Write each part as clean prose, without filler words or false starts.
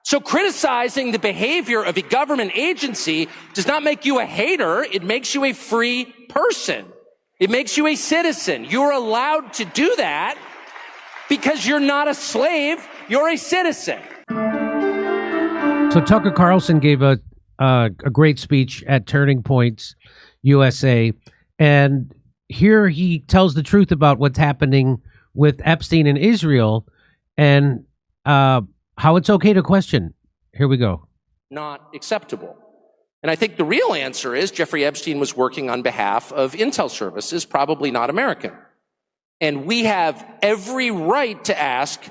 So criticizing the behavior of a government agency does not make you a hater. It makes you a free person. It makes you a citizen. You're allowed to do that because you're not a slave. You're a citizen. So Tucker Carlson gave a great speech at Turning Points USA, and here he tells the truth about what's happening with Epstein in Israel and how it's okay to question. Here we go. Not acceptable. And I think the real answer is Jeffrey Epstein was working on behalf of intel services, probably not American. And we have every right to ask,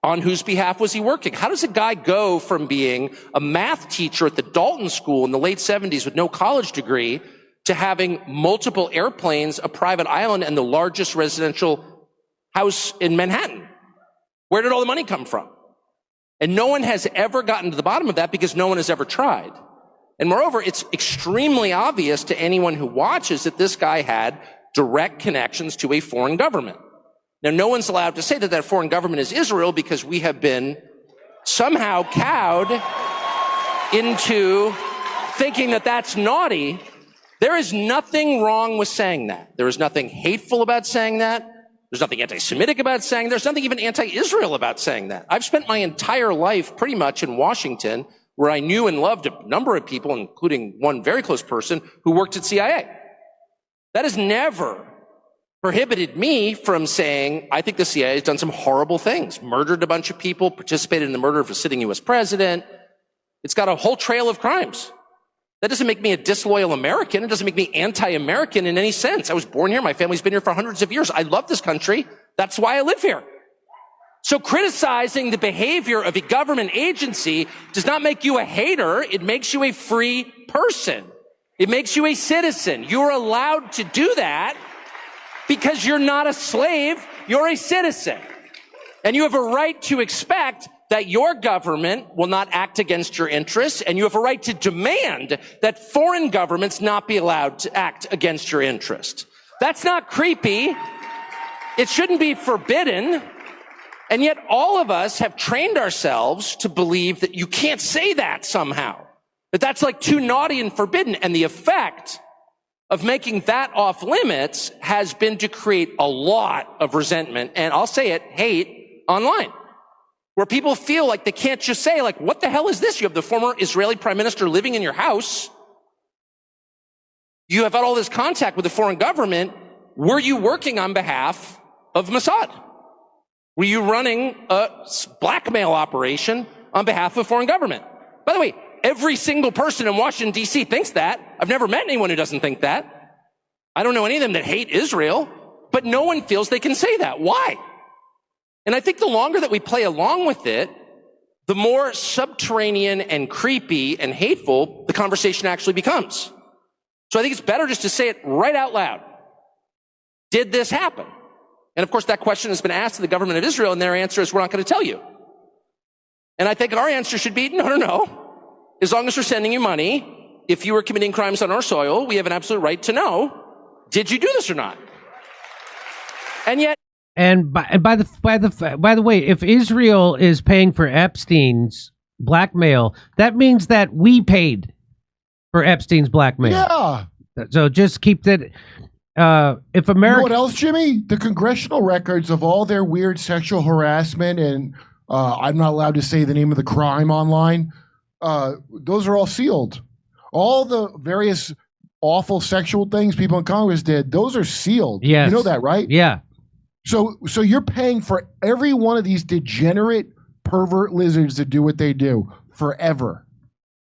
on whose behalf was he working? How does a guy go from being a math teacher at the Dalton School in the late 70s with no college degree to having multiple airplanes, a private island, and the largest residential house in Manhattan? Where did all the money come from? And no one has ever gotten to the bottom of that because no one has ever tried. And moreover, it's extremely obvious to anyone who watches that this guy had direct connections to a foreign government. Now, no one's allowed to say that that foreign government is Israel because we have been somehow cowed into thinking that that's naughty. There is nothing wrong with saying that. There is nothing hateful about saying that. There's nothing anti-Semitic about saying that. There's nothing even anti-Israel about saying that. I've spent my entire life pretty much in Washington, where I knew and loved a number of people, including one very close person who worked at CIA. That has never prohibited me from saying, I think the CIA has done some horrible things, murdered a bunch of people, participated in the murder of a sitting U.S. president. It's got a whole trail of crimes. That doesn't make me a disloyal American. It doesn't make me anti-American in any sense. I was born here. My family's been here for hundreds of years. I love this country. That's why I live here. So criticizing the behavior of a government agency does not make you a hater. It makes you a free person. It makes you a citizen. You're allowed to do that because you're not a slave. You're a citizen. And you have a right to expect that your government will not act against your interests, and you have a right to demand that foreign governments not be allowed to act against your interest. That's not creepy. It shouldn't be forbidden. And yet all of us have trained ourselves to believe that you can't say that somehow, that that's like too naughty and forbidden. And the effect of making that off limits has been to create a lot of resentment, and I'll say it, hate online, where people feel like they can't just say, like, what the hell is this? You have the former Israeli prime minister living in your house. You have had all this contact with the foreign government. Were you working on behalf of Mossad? Were you running a blackmail operation on behalf of foreign government? By the way, every single person in Washington, D.C. thinks that. I've never met anyone who doesn't think that. I don't know any of them that hate Israel, but no one feels they can say that. Why? And I think the longer that we play along with it, the more subterranean and creepy and hateful the conversation actually becomes. So I think it's better just to say it right out loud. Did this happen? And of course, that question has been asked to the government of Israel, and their answer is, we're not going to tell you. And I think our answer should be, no. As long as we're sending you money, if you were committing crimes on our soil, we have an absolute right to know, did you do this or not? And yet, And by the way, if Israel is paying for Epstein's blackmail, that means that we paid for Epstein's blackmail. Yeah. So just keep that. If America, you know what else, Jimmy? The congressional records of all their weird sexual harassment, and I'm not allowed to say the name of the crime online. Those are all sealed. All the various awful sexual things people in Congress did, those are sealed. Yes. You know that, right? Yeah. So you're paying for every one of these degenerate pervert lizards to do what they do forever.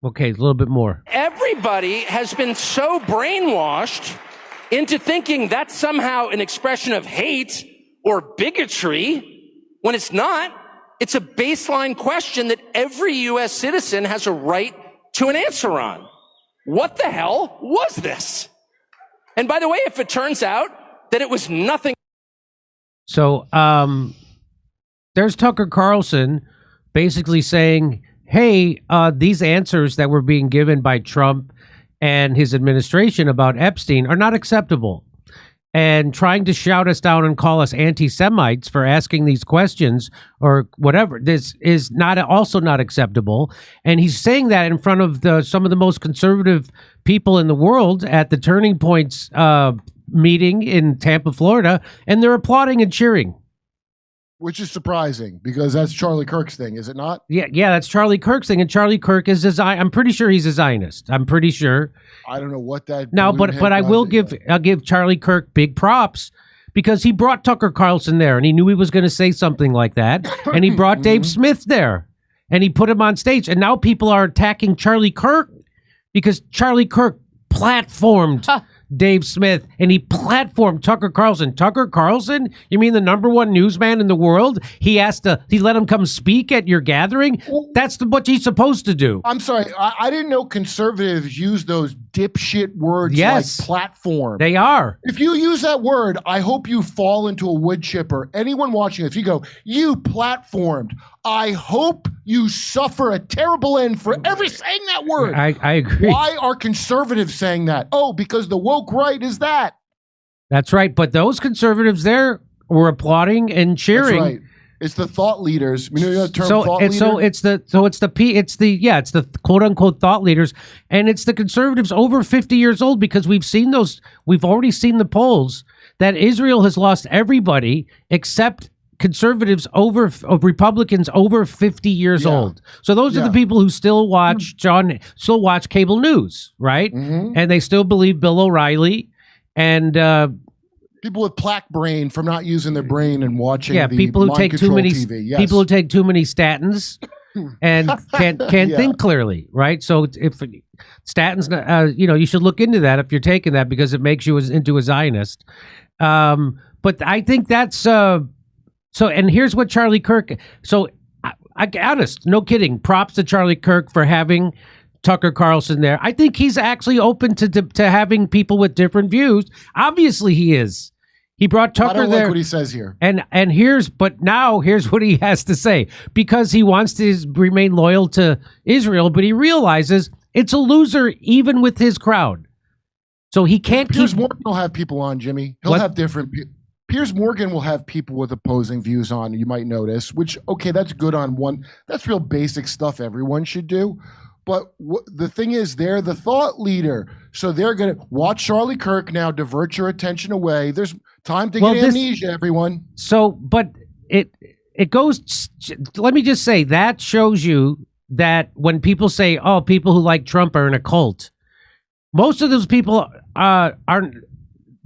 Okay, a little bit more. everybody has been so brainwashed into thinking that's somehow an expression of hate or bigotry when it's not. It's a baseline question that every U.S. citizen has a right to an answer on. What the hell was this? And by the way, if it turns out that it was nothing. So there's Tucker Carlson basically saying, hey, these answers that were being given by Trump and his administration about Epstein are not acceptable. and trying to shout us down and call us anti-Semites for asking these questions or whatever. This is also not acceptable. And he's saying that in front of some of the most conservative people in the world at the Turning Points meeting in Tampa, Florida, and they're applauding and cheering. Which is surprising because that's Charlie Kirk's thing, is it not? Yeah, that's Charlie Kirk's thing, and Charlie Kirk is I'm pretty sure he's a Zionist. I'm pretty sure. I don't know what that. No, but I'll give Charlie Kirk big props because he brought Tucker Carlson there, and he knew he was going to say something like that, and he brought Dave Smith there, and he put him on stage, and now people are attacking Charlie Kirk because Charlie Kirk platformed Dave Smith, and he platformed Tucker Carlson. Tucker Carlson? You mean the #1 newsman in the world? He let him come speak at your gathering? That's what he's supposed to do. I'm sorry. I didn't know conservatives use those dipshit words like platform. They are. If you use that word, I hope you fall into a wood chipper. Anyone watching this, you go, you platformed. I hope you suffer a terrible end for ever saying that word. I agree. Why are conservatives saying that? Oh, because the woke right is that. That's right. But those conservatives there were applauding and cheering. That's right. It's the thought leaders. You know the term thought leader? It's the quote unquote thought leaders, and it's the conservatives over 50 years old because we've already seen the polls that Israel has lost everybody except conservatives Republicans over 50 years old. So those are the people who still watch cable news, right? And they still believe Bill O'Reilly and people with plaque brain from not using their brain and watching people who take too many TV. Yes. People who take too many statins and can't think clearly, right? So if statins, you should look into that if you're taking that because it makes you into a Zionist. But I think that's so. And here's what Charlie Kirk. So I honest, no kidding. Props to Charlie Kirk for having Tucker Carlson there. I think he's actually open to having people with different views. Obviously, he is. He brought Tucker there. I don't like what he says here. And here's what he has to say because he wants to remain loyal to Israel, but he realizes it's a loser even with his crowd. So he can't Piers Morgan will have people on, Jimmy. He'll have different Piers Morgan will have people with opposing views on, you might notice, which, okay, that's good on one. That's real basic stuff everyone should do. But the thing is, they're the thought leader. So they're going to watch Charlie Kirk now divert your attention away. There's time to get amnesia, everyone. So, but it goes, let me just say, that shows you that when people say, oh, people who like Trump are in a cult, most of those people aren't.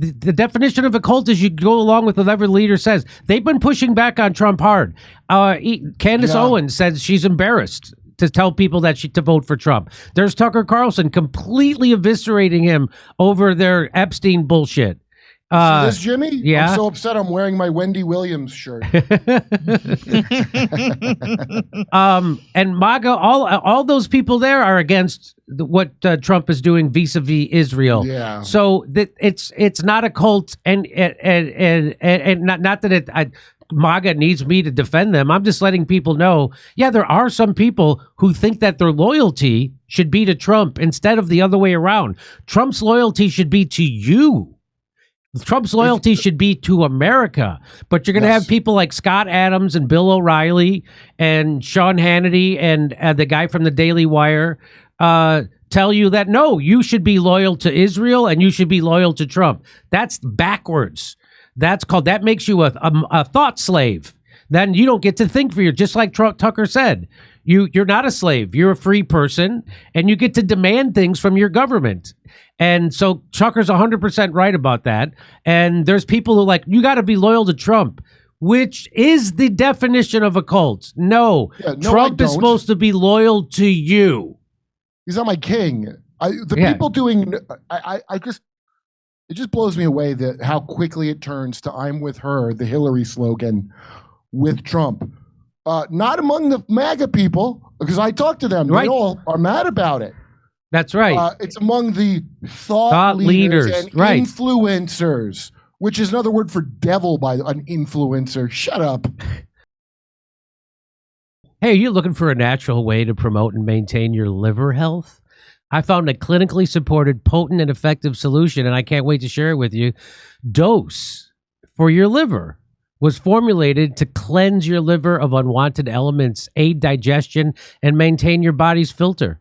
The definition of a cult is you go along with whatever the leader says. They've been pushing back on Trump hard. Candace Owens says she's embarrassed to tell people to vote for Trump. There's Tucker Carlson completely eviscerating him over their Epstein bullshit. See this, Jimmy? Yeah. I'm so upset I'm wearing my Wendy Williams shirt. And MAGA, all those people there are against what Trump is doing vis-a-vis Israel. Yeah. So that it's not a cult, and not that MAGA needs me to defend them. I'm just letting people know, there are some people who think that their loyalty should be to Trump instead of the other way around. Trump's loyalty should be to you. Trump's loyalty should be to America, but you're going to have people like Scott Adams and Bill O'Reilly and Sean Hannity and the guy from the Daily Wire tell you that, no, you should be loyal to Israel and you should be loyal to Trump. That's backwards. That makes you a thought slave. Then you don't get to think for you, just like Tucker said. You're not a slave. You're a free person, and you get to demand things from your government. And so Tucker's 100% right about that. And there's people who are like, you got to be loyal to Trump, which is the definition of a cult. No, Trump is supposed to be loyal to you. He's not my king. People doing, it just blows me away that how quickly it turns to "I'm with her," the Hillary slogan, with Trump. Not among the MAGA people, because I talked to them. Right. They all are mad about it. That's right. It's among the thought leaders and influencers, which is another word for devil by an influencer. Shut up. Hey, are you looking for a natural way to promote and maintain your liver health? I found a clinically supported, potent, and effective solution, and I can't wait to share it with you. Dose for your liver was formulated to cleanse your liver of unwanted elements, aid digestion, and maintain your body's filter.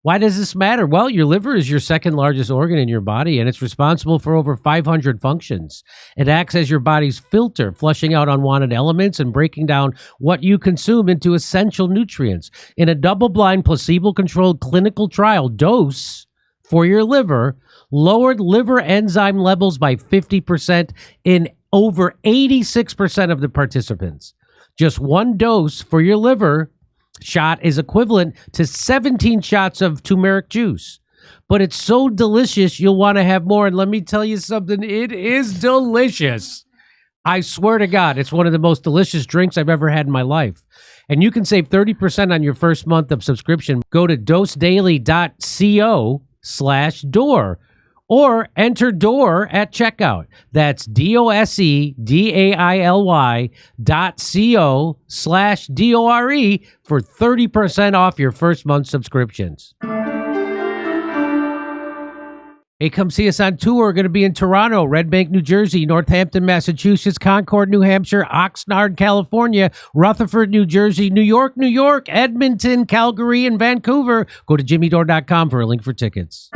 Why does this matter? Well, your liver is your second largest organ in your body, and it's responsible for over 500 functions. It acts as your body's filter, flushing out unwanted elements and breaking down what you consume into essential nutrients. In a double-blind, placebo-controlled clinical trial, Dose for your liver lowered liver enzyme levels by 50% in over 86% of the participants. Just one dose for your liver shot is equivalent to 17 shots of turmeric juice. But it's so delicious, you'll want to have more. And let me tell you something, it is delicious. I swear to God, it's one of the most delicious drinks I've ever had in my life. And you can save 30% on your first month of subscription. Go to dosedaily.co/Dore or enter Dore at checkout. That's DOSEDAILY.co/DORE for 30% off your first month subscriptions. Hey, come see us on tour. We're going to be in Toronto, Red Bank, New Jersey, Northampton, Massachusetts, Concord, New Hampshire, Oxnard, California, Rutherford, New Jersey, New York, Edmonton, Calgary, and Vancouver. Go to jimmydore.com for a link for tickets.